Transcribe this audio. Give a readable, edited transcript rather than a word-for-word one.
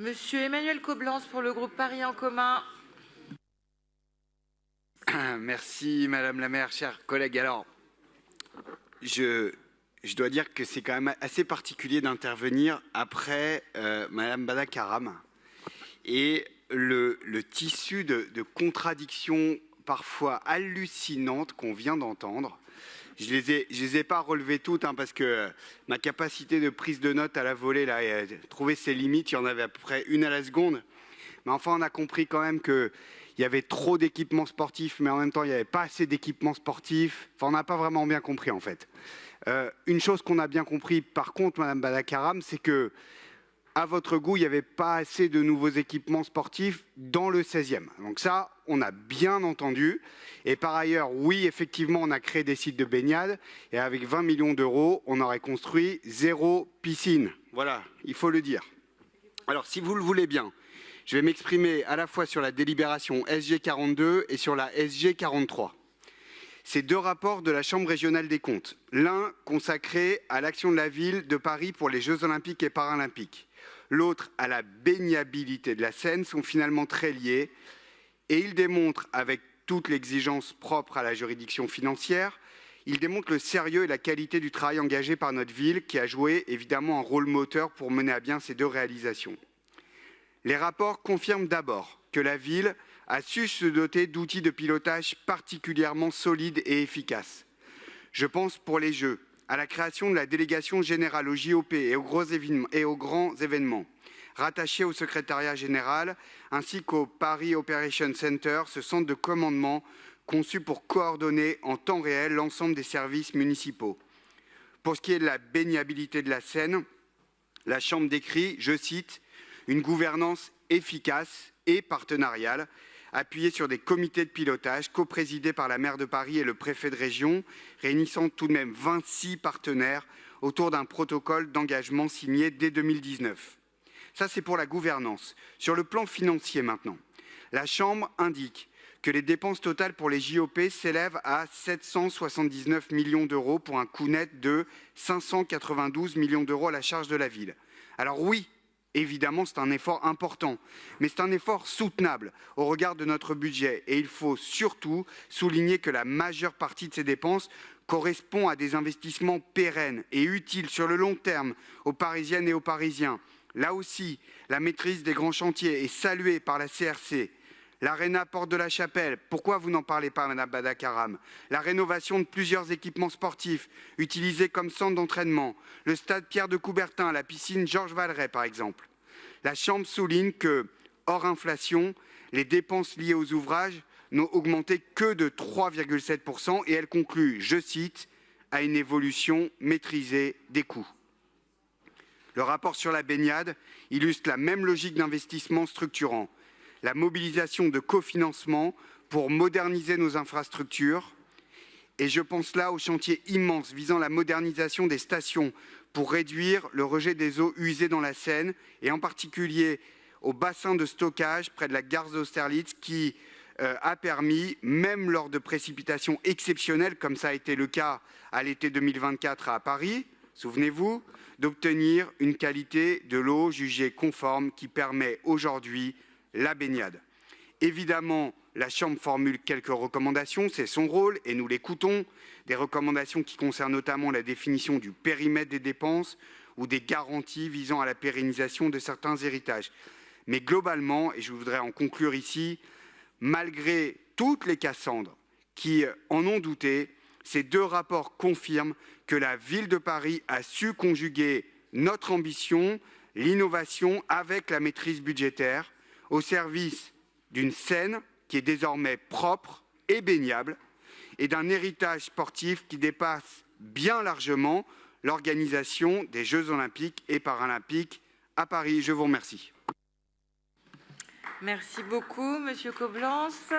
Monsieur Emmanuel Coblence pour le groupe Paris en commun. Merci Madame la maire, chers collègues. Alors, je dois dire que c'est quand même assez particulier d'intervenir après Madame Bada-Karam et le tissu de contradictions parfois hallucinantes qu'on vient d'entendre. Je les ai pas relevées toutes parce que ma capacité de prise de notes à la volée là, a trouvé ses limites. Il y en avait à peu près une à la seconde. Mais enfin, on a compris quand même qu'il y avait trop d'équipements sportifs, mais en même temps, il n'y avait pas assez d'équipements sportifs. Enfin, on n'a pas vraiment bien compris en fait. Une chose qu'on a bien compris, par contre, Madame Bada-Karam, c'est que à votre goût, il n'y avait pas assez de nouveaux équipements sportifs dans le 16e. Donc ça, on a bien entendu. Et par ailleurs, oui, effectivement, on a créé des sites de baignade. Et avec 20 millions d'euros, on aurait construit 0 piscine. Voilà, il faut le dire. Alors, si vous le voulez bien, je vais m'exprimer à la fois sur la délibération SG 42 et sur la SG 43. Ces deux rapports de la Chambre régionale des comptes, l'un consacré à l'action de la ville de Paris pour les Jeux olympiques et paralympiques, l'autre à la baignabilité de la Seine, sont finalement très liés et ils démontrent, avec toute l'exigence propre à la juridiction financière, ils démontrent le sérieux et la qualité du travail engagé par notre ville qui a joué évidemment un rôle moteur pour mener à bien ces deux réalisations. Les rapports confirment d'abord que la ville a su se doter d'outils de pilotage particulièrement solides et efficaces. Je pense pour les Jeux à la création de la délégation générale au JOP et aux grands événements, rattachée au secrétariat général, ainsi qu'au Paris Operation Center, ce centre de commandement conçu pour coordonner en temps réel l'ensemble des services municipaux. Pour ce qui est de la baignabilité de la Seine, la Chambre décrit, je cite, une gouvernance efficace et partenariale, appuyée sur des comités de pilotage coprésidés par la maire de Paris et le préfet de région, réunissant tout de même 26 partenaires autour d'un protocole d'engagement signé dès 2019. Ça, c'est pour la gouvernance. Sur le plan financier maintenant, la Chambre indique que les dépenses totales pour les JOP s'élèvent à 779 millions d'euros pour un coût net de 592 millions d'euros à la charge de la ville. Alors oui, évidemment, c'est un effort important, mais c'est un effort soutenable au regard de notre budget. Et il faut surtout souligner que la majeure partie de ces dépenses correspond à des investissements pérennes et utiles sur le long terme aux Parisiennes et aux Parisiens. Là aussi, la maîtrise des grands chantiers est saluée par la CRC. L'Arena Porte de la Chapelle, pourquoi vous n'en parlez pas, Madame Bada-Karam? La rénovation de plusieurs équipements sportifs utilisés comme centre d'entraînement, le stade Pierre de Coubertin, la piscine Georges Valeret par exemple. La Chambre souligne que, hors inflation, les dépenses liées aux ouvrages n'ont augmenté que de 3,7% et elle conclut, je cite, à une évolution maîtrisée des coûts. Le rapport sur la baignade illustre la même logique d'investissement structurant. La mobilisation de cofinancement pour moderniser nos infrastructures. Et je pense là au chantier immense visant la modernisation des stations pour réduire le rejet des eaux usées dans la Seine et en particulier au bassin de stockage près de la gare d'Austerlitz qui a permis, même lors de précipitations exceptionnelles, comme ça a été le cas à l'été 2024 à Paris, souvenez-vous, d'obtenir une qualité de l'eau jugée conforme qui permet aujourd'hui la baignade. Évidemment, la Chambre formule quelques recommandations, c'est son rôle et nous l'écoutons. Des recommandations qui concernent notamment la définition du périmètre des dépenses ou des garanties visant à la pérennisation de certains héritages. Mais globalement, et je voudrais en conclure ici, malgré toutes les Cassandres qui en ont douté, ces deux rapports confirment que la ville de Paris a su conjuguer notre ambition, l'innovation avec la maîtrise budgétaire, au service d'une Seine qui est désormais propre et baignable et d'un héritage sportif qui dépasse bien largement l'organisation des Jeux olympiques et paralympiques à Paris. Je vous remercie. Merci beaucoup, Monsieur Coblence.